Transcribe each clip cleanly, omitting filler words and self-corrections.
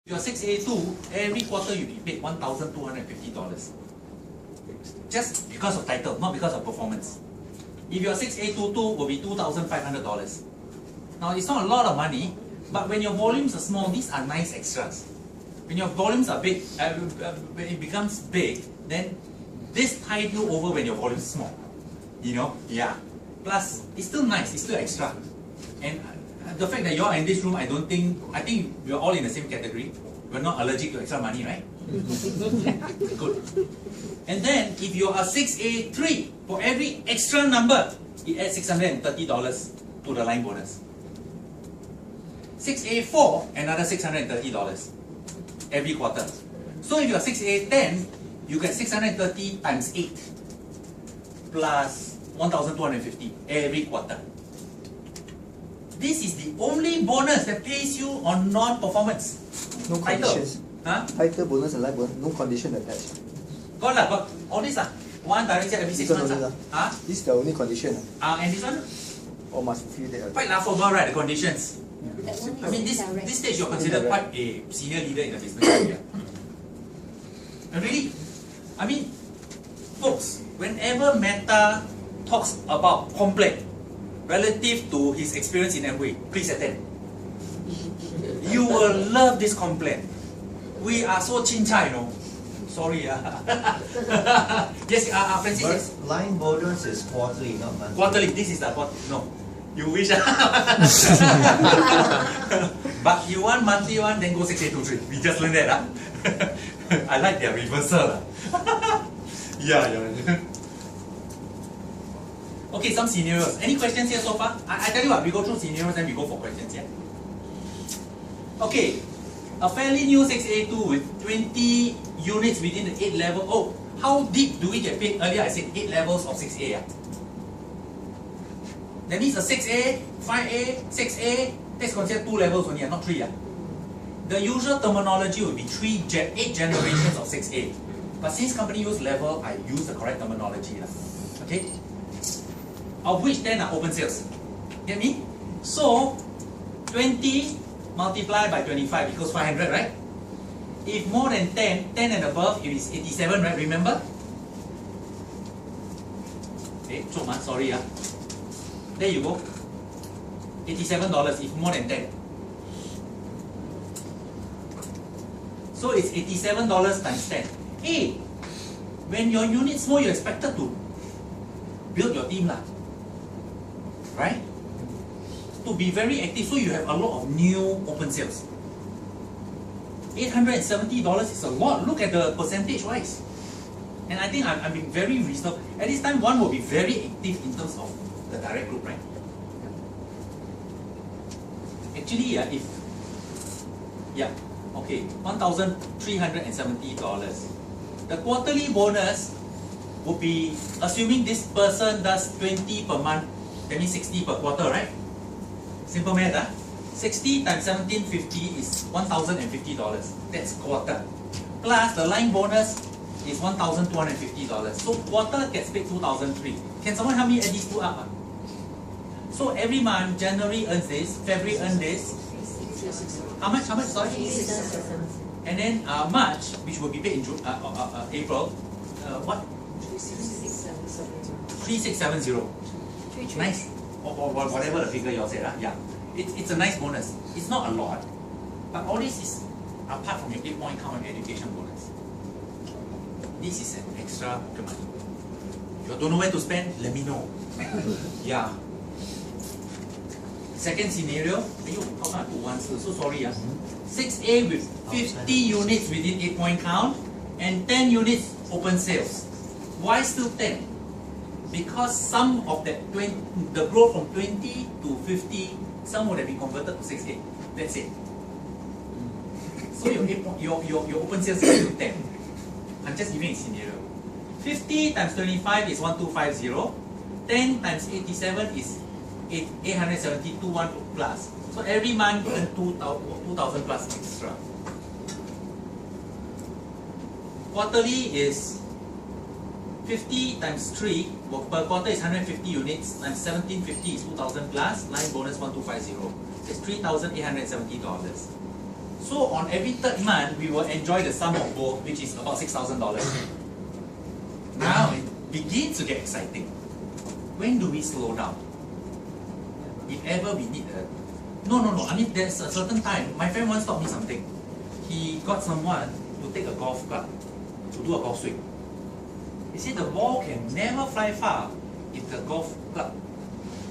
If you're 6A2, every quarter you'll be paid $1,250. Just because of title, not because of performance. If you're 6A22, will be $2,500. Now, it's not a lot of money, but when your volumes are small, these are nice extras. When your volumes are big, when it becomes big, then this tides you over when your volume is small. You know? Yeah. Plus, it's still nice, it's still extra. And the fact that you're in this room, I think we're all in the same category. We're not allergic to extra money, right? Good. And then, if you are 6A3, for every extra number, it adds $630 to the line bonus. 6A4, another $630 every quarter. So if you're 6A10, you get 630 times 8 plus 1,250 every quarter. This is the only bonus that pays you on non-performance. No conditions. Huh? Title bonus and life bonus, no condition attached. Got lah, got all this lah. One direct every 6 months lah. Huh? This is the only condition. And this one? Or must fulfill that. Quite laughable, right? The conditions. Yeah. I mean, this stage you're considered quite a senior leader in the business area. And really, I mean, folks, whenever Mehta talks about Complet relative to his experience in Amway, please attend. You will love this Complet. We are so chin-chai, you know. Sorry, yes, Francis. But line bonus is quarterly, not monthly. Quarterly, this is the quarter. No, you wish. But you want monthly one, then go 6823. We just learned that. I like their reversal. Yeah. Okay, some scenarios. Any questions here so far? I tell you what, we go through scenarios and we go for questions, yeah? Okay, a fairly new 6A2 with 20 units within the 8 level. Oh, how deep do we get paid? Earlier I said 8 levels of 6A. Yeah? That means a 6A, 5A, 6A, that's considered 2 levels only, not 3. Yeah? The usual terminology would be 8 generations of 6A. But since company use level, I use the correct terminology. Okay? Of which 10 are open sales. Get me? So, 20 multiplied by 25 equals 500, right? If more than 10, 10 and above, it is 87, right? Remember? Okay, sorry. There you go. $87 if more than 10. So it's $87 times 10. Hey, when your unit's small, you're expected to build your team lah. Right? To be very active, so you have a lot of new open sales. $870 is a lot. Look at the percentage wise. And I think I'm being very reasonable. At this time, one will be very active in terms of the direct group, right? Actually, okay, $1,370. The quarterly bonus would be, assuming this person does 20 per month, that means 60 per quarter, right? Simple math, 60 times 1750 is $1,050. That's quarter. Plus the line bonus is $1,250. So quarter gets paid $2,300. Can someone help me add these two up? So every month, January earns this, February earns this. How much? Sorry? And then March, which will be paid in June, April, what? 3670. Nice. Or whatever the figure you all said. Yeah. It's a nice bonus. It's not a lot, but all this is apart from your 8-point count and education bonus. This is an extra money. If you don't know where to spend, let me know. Yeah. Second scenario, how come I put one still? So sorry. 6A with 50 units within 8-point count and 10 units open sales. Why still 10? Because some of that the growth from 20 to 50, some would have been converted to 6A. That's it. So your open sales is still 10. I'm just giving a scenario. 50 times 25 is 1250. 10 times 87 is 870, 21 plus. So every month you earn 2,000 plus extra. Quarterly is 50 times 3 per quarter is 150 units, times 1750 is 2,000 plus, line bonus 1250. It's $3,870. So on every third month, we will enjoy the sum of both, which is about $6,000. Now it begins to get exciting. When do we slow down? If ever we need a... No. I mean, there's a certain time. My friend once taught me something. He got someone to take a golf club to do a golf swing. He said the ball can never fly far if the golf club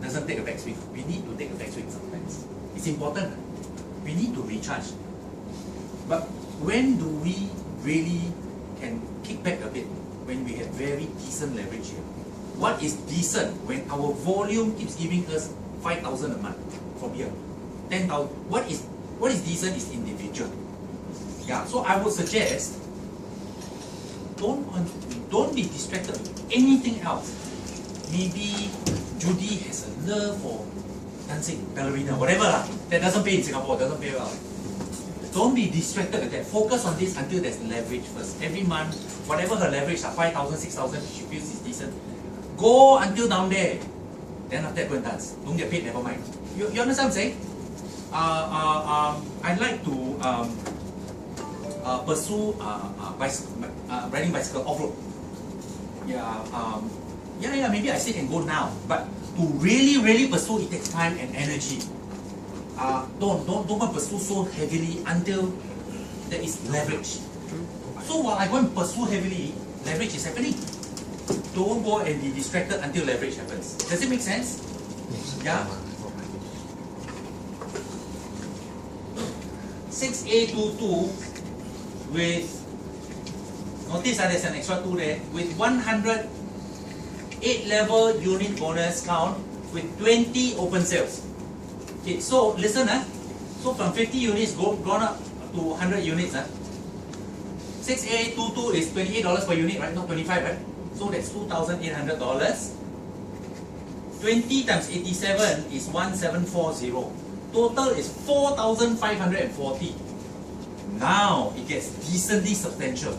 doesn't take a backswing. We need to take a backswing sometimes. It's important. We need to recharge. But when do we really can kick back a bit? When we have very decent leverage here. What is decent? When our volume keeps giving us 5,000 a month from here. 10,000. What is decent is individual. Yeah, so I would suggest don't be distracted with anything else. Maybe Judy has a love for dancing, ballerina, whatever lah. That doesn't pay in Singapore, doesn't pay well. Don't be distracted with that. Focus on this until there's leverage first. Every month, whatever her leverage, 5,000, 6,000, she feels is decent. Go until down there. Then after that, go and dance. Don't get paid, never mind. You understand what I'm saying? I'd like to pursue riding bicycle off-road. Yeah, maybe I still can go now. But to really pursue, it takes time and energy. Don't pursue so heavily until there is leverage. So while I go and pursue heavily, leverage is happening. Don't go and be distracted until leverage happens. Does it make sense? Yeah. 6A22 with, notice there's an extra 2 there, with 100 8-level unit bonus count with 20 open sales. Okay, so listen, so from 50 units gone up to 100 units. 6A22 is $28 per unit, right? Not 25, right? So that's $2,800. 20 times 87 is 1,740. Total is 4,540. Now it gets decently substantial.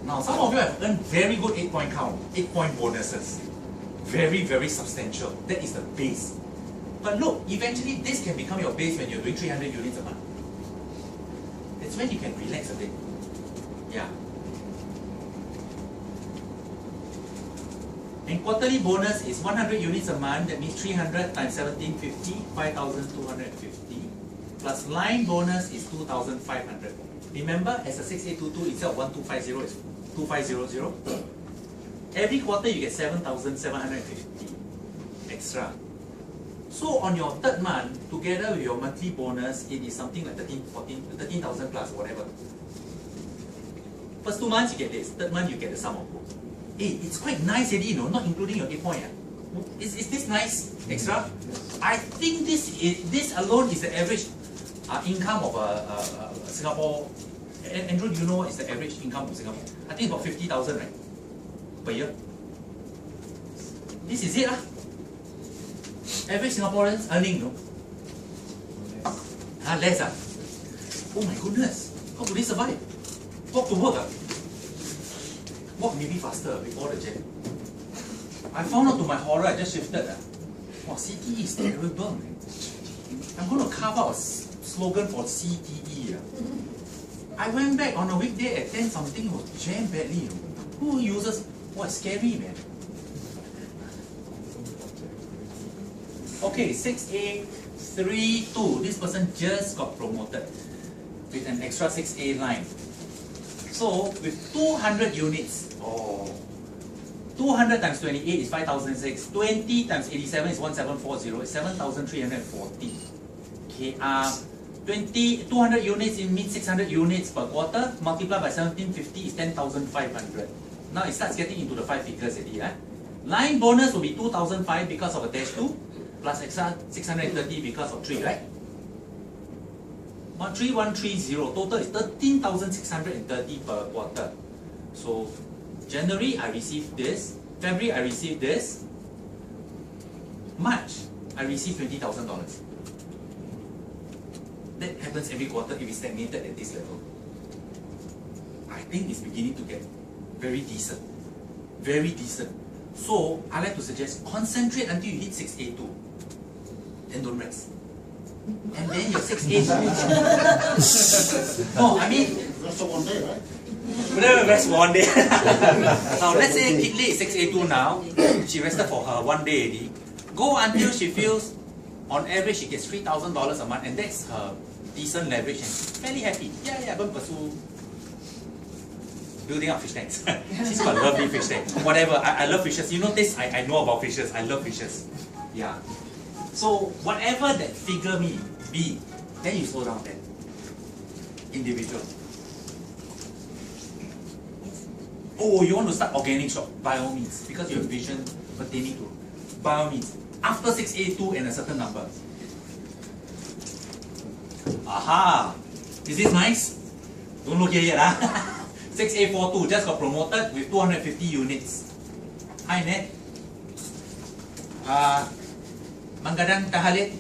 Now some of you have earned very good 8-point count, 8-point bonuses. Very substantial. That is the base. But look, eventually this can become your base when you're doing 300 units a month. That's when you can relax a bit. Yeah. And quarterly bonus is 100 units a month. That means 300 times 1750, 5,250. Plus line bonus is 2,500. Remember, as a 6A22 instead of 1,250 is 2,500. Every quarter you get 7,750 extra. So on your third month, together with your monthly bonus, it is something like 13,000 plus, whatever. First 2 months you get this, third month you get the sum of both. Hey, it's quite nice, Eddie, not including your 8-point. Is this nice extra? I think this alone is the average income of Singapore. Andrew, do you know what is the average income of Singapore? I think about 50,000, right? Per year. This is it, average Singaporeans earning, less, Oh my goodness, how do they survive? Walk to work, Walk maybe faster with all the jam. I found out to my horror, I just shifted. Wow, CTE is terrible, man. I'm going to carve out a slogan for CTE. I went back on a weekday at 10 something, it was jammed badly. Who uses? It's scary, man. Okay, 6A32. This person just got promoted with an extra 6A line. So with 200 units, 200 times 28 is 5,006. 20 times 87 is 1,740. It's 7,340. Okay, 200 units in means 600 units per quarter. Multiplied by 1,750 is 10,500. Now it starts getting into the 5 figures already. Line bonus will be 2,005 because of a dash 2. Plus extra 630 because of 3, right? 13130. Total is 13,630 per quarter. So January I received this. February I received this. March I received $20,000. That happens every quarter if it's stagnated at this level. I think it's beginning to get very decent. Very decent. So I like to suggest concentrate until you hit 6A2. Then don't rest. and then your 682. No, I mean, That's one day, right? whatever rest for 1 day. Now let's say Kidley is 682 now, she rested for her 1 day already. Go until she feels, on average, she gets $3,000 a month, and that's her decent leverage, and she's fairly happy. Yeah, go and pursue building up fish tanks. She's got lovely fish tank. Whatever, I love fishes. You know this, I know about fishes. I love fishes. Yeah. So whatever that figure may be, then you slow down then. Individual. Oh, you want to start organic shop? By all means, because you have vision pertaining to. By all means. After 682 and a certain number. Aha! Is this nice? Don't look here yet, huh? 6842 just got promoted with 250 units. Hi, Ned. Manggadang Tahalit.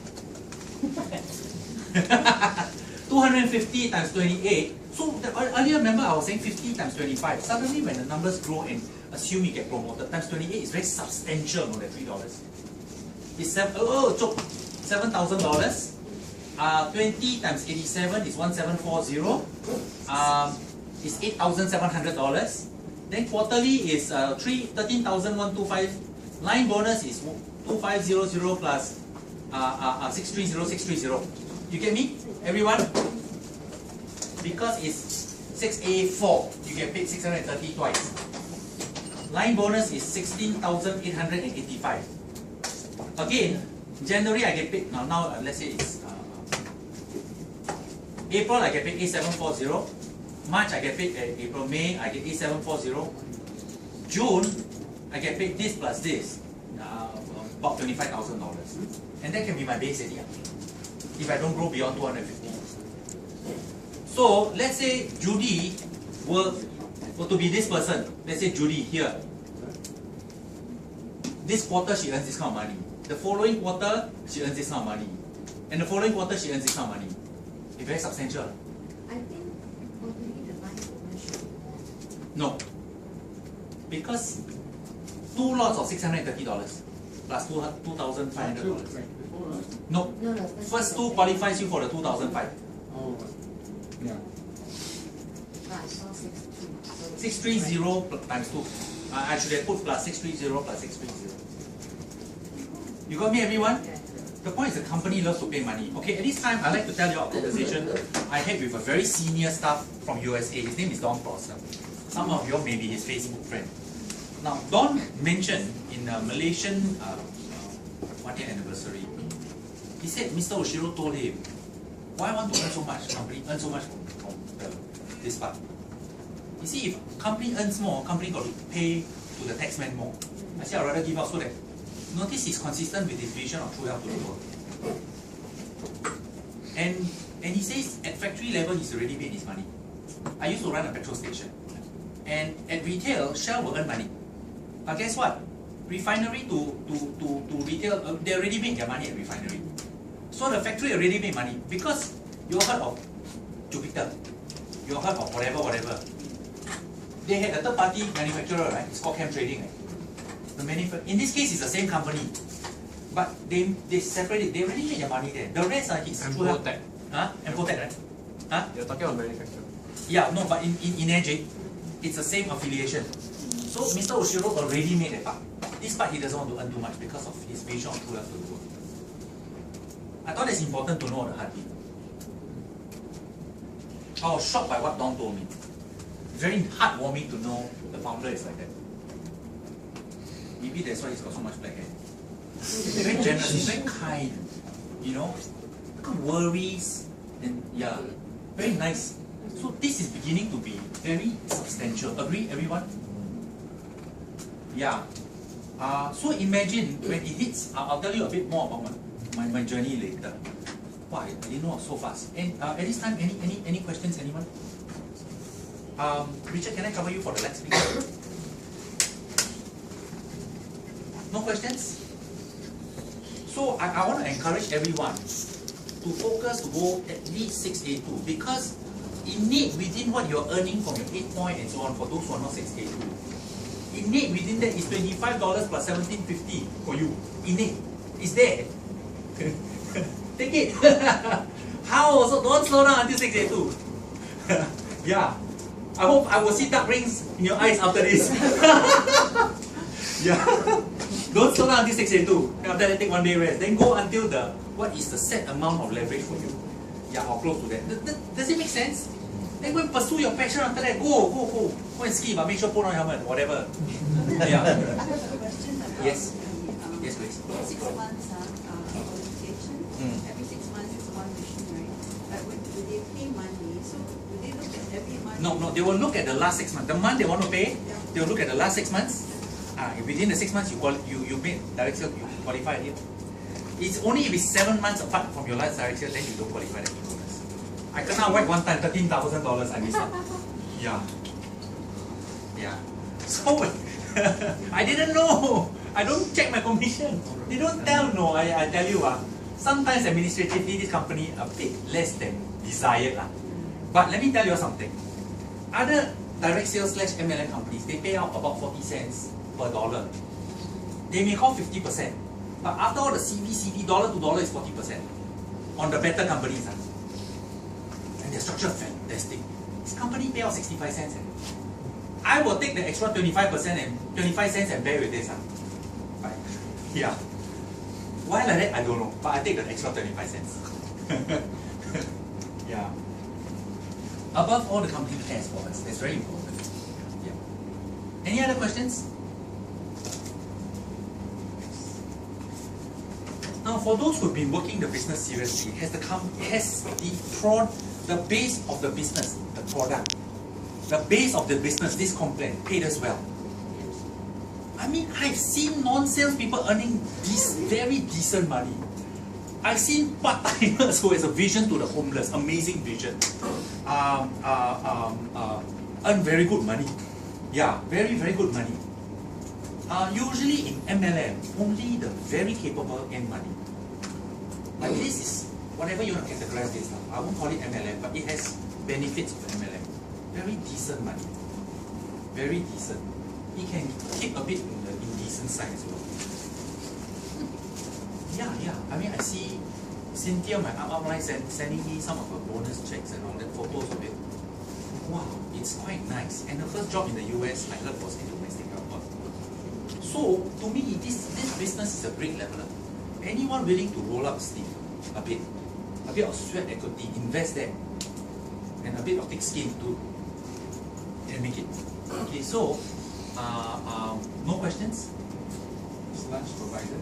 250 times 28. So earlier, remember I was saying 50 times 25. Suddenly when the numbers grow and assume you get promoted, times 28 is very substantial, no, that $3. It's $7,000. 20 times 87 is 1740. Is $8,700. Then quarterly is 13,125. Line bonus is 2500 plus 630. You get me, everyone? Because it's 6A4, you get paid 630 twice. Line bonus is 16,885. Again, January I get paid, now let's say it's April I get paid A740, March I get paid April, May I get A740, June I get paid this plus this, about $25,000. And that can be my base area if I don't grow beyond 250. So let's say Judy were to be this person. Let's say Judy here. This quarter she earns this kind of money. The following quarter she earns this kind of money. And the following quarter she earns this kind of money. It's very substantial. I think quarterly the line bonus should be more. No. Because 2 lots of $630 plus $2,500. No. No, First two qualifies you for the 2005. Oh, yeah. I saw 630. 630 times 2. I should have put plus 630 plus 630. You got me, everyone? Yeah. The point is the company loves to pay money. Okay, at this time, I'd like to tell you a conversation I had with a very senior staff from USA. His name is Don Prosser. Some of you may be his Facebook friend. Now, Don mentioned in a Malaysian 1-year anniversary, he said Mr. Oshiro told him, why want to earn so much? Company earn so much from this part. You see, if company earns more, company got to pay to the taxman more. I said I'd rather give out so that notice he's consistent with his vision of true health to the world. And he says at factory level he's already made his money. I used to run a petrol station. And at retail, Shell will earn money. But guess what? Refinery to retail, they already made their money at refinery. So the factory already made money. Because you heard of Jupiter. You heard of whatever. They had a third party manufacturer, right? It's called Chem Trading. Right? In this case, it's the same company. But they separate it. They already made their money there. The rest are his. Empotech. Empotech, right? Huh? You're talking about manufacturer. Yeah, no, but in Energy, it's the same affiliation. So Mr. Oshiro already made that part. This part he doesn't want to earn too much because of his vision of true health to the world. I thought it's important to know the heartbeat. I was shocked by what Don told me. Very heartwarming to know the founder is like that. Maybe that's why he's got so much black hair. He's very generous, he's very kind. You know? Worries and yeah. Very nice. So this is beginning to be very substantial. Agree, everyone? Yeah. So imagine when it hits, I'll tell you a bit more about my journey later. Wow, I didn't know so fast. And at this time, any questions, anyone? Richard, can I cover you for the next speaker? No questions? So I want to encourage everyone to focus to go at least 682 because innate within what you're earning from your 8 point and so on for those who are not 682. Innate within that is $25 plus $17.50 for you. Innate. It's there. Take it. How? So don't slow down until 682. Yeah. I hope I will see dark rings in your eyes after this. Yeah. Don't slow down until 682. After that, take 1 day rest. Then go until what is the set amount of leverage for you? Yeah, or close to that. Does it make sense? Then go and pursue your passion after that. Go and ski, but make sure put on your helmet, whatever. Yeah. I have a question about Yes. the, Yes, please. 6 months qualification. Every 6 months is one mission, right? But when do they pay monthly? So do they look at every month? No, they will look at the last 6 months. The month they want to pay, they will look at the last 6 months. Within the 6 months, you made direct sale, you qualified it. It's only if it's 7 months apart from your last direct sale, then you don't qualify the bonus. I kena whack one time, $13,000. I missed it. Yeah. Yeah. So I didn't know. I don't check my commission. They don't tell. No, I tell you, sometimes administratively this company a bit less than desired. But let me tell you something. Other direct sales / MLM companies, they pay out about 40 cents per dollar. They may call 50%. But after all the CV, dollar to dollar is 40%. On the better companies. And their structure fantastic. This company pay out 65 cents. I will take the extra 25% and 25 cents and bear with this. Right. Yeah. Why like that? I don't know. But I take the extra 25 cents. Yeah. Above all, the company cares for us. That's very important. Yeah. Any other questions? Now, for those who've been working the business seriously, has the base of the business, the product, the base of the business, this complaint paid us well. I mean, I've seen non-sales people earning this very decent money. I've seen part-timers who has a vision to the homeless, amazing vision, earn very good money. Yeah, very, very good money. Usually in MLM, only the very capable earn money. But this is, whatever you want to categorize this, I won't call it MLM, but it has benefits of MLM. Very decent money. Very decent. It can keep a bit in the indecent side as well. Yeah. I mean, I see Cynthia, my upline, sending me some of her bonus checks and all that, photos of it. Wow, it's quite nice. And the first job in the US I heard was in the domestic airport. So, to me, this business is a great leveler. Anyone willing to roll up sleeve a bit of sweat equity, invest there, and a bit of thick skin to can make it. Okay, so, no questions? Is lunch provided?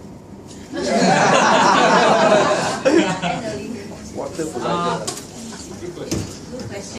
Water provided. Good question. Good question.